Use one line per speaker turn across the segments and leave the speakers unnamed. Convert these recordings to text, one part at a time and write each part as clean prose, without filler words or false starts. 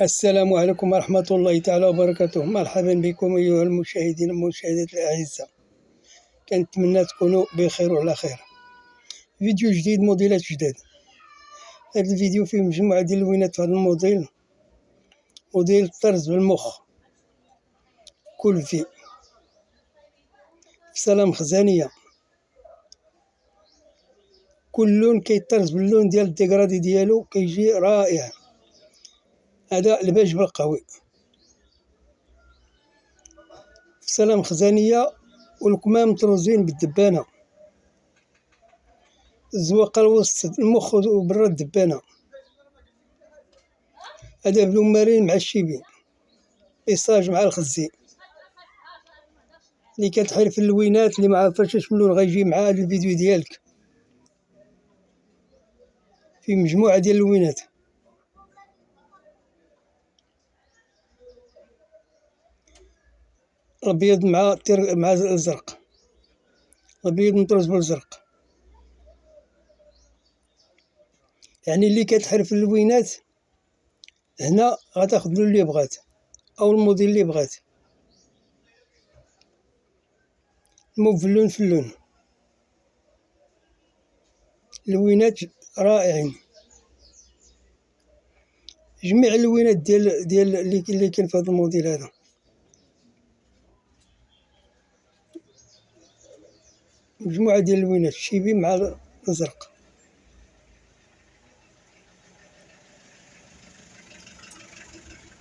السلام عليكم ورحمة الله تعالى وبركاته. مرحبا بكم أيها المشاهدين والمشاهدات الأعزاء، كنتمنى تكونوا بخير وعلى خير. فيديو جديد، موديلات جداد. هذا الفيديو فيه مجموعة ديال اللوينات في هذا الموديل، موديل الطرز بالمخ كلفي في سلام خزانية. كل لون كيطرز باللون ديال الديكرادي ديالو، كيجي رائع. هذا الباج بالقوي في سلام خزانية، والكمام مطروزين بالدبانة، الزواقة الوسط المخ وبرا الدبانة. هذا بلون مارين مع الشيبي، إيصاج مع الخزي. اللي كتحير في اللوينات، اللي معرفاش اش من لون غيجي مع هذا الفيديو ديالك، في مجموعة ديال اللوينات. الأبيض مع الزرق، الأبيض مطروز بالزرق. يعني اللي كتحير في اللوينات هنا غتاخد اللون اللي بغات أو الموديل اللي بغات، مو في اللون في اللون. اللوينات رائعين، جميع اللوينات ديال اللي كاين في هذا الموديل هذا. مجموعة ديال اللوينات، الشيبي مع الزرق.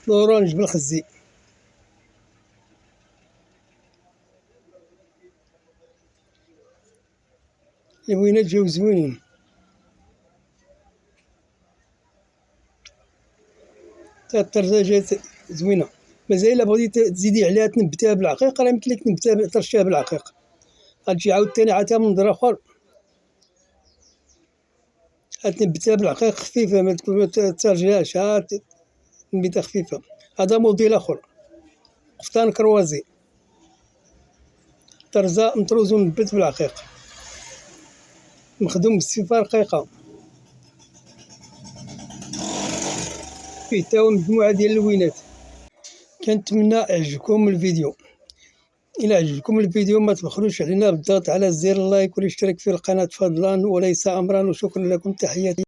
الأورانج بالخزي. اللوينات جاو زوينين. تا الطرزة جات زوينة. مازال إلا بغيتي تزيدي عليها تنبتيها بالعقيق، راه يمكن لك تنبتيها ترشيها بالعقيق. غتجي عاوتاني عطيها منظر آخر، غتنبتيها بالعقيق خفيفة، ما ترجعهاش، تنبيتها خفيفة. هذا موديل آخر، قفطان كروازي، طرزة مطروز ومنبت بالعقيق، مخدوم بصفة رقيقة. فيه تا هو مجموعة ديال اللوينات. كنتمنى يعجبكم الفيديو. إلا عجبكم الفيديو ما تبخلوش علينا بالضغط على زر اللايك والاشتراك في القناة فضلا وليس أمرا، وشكرا لكم. تحياتي.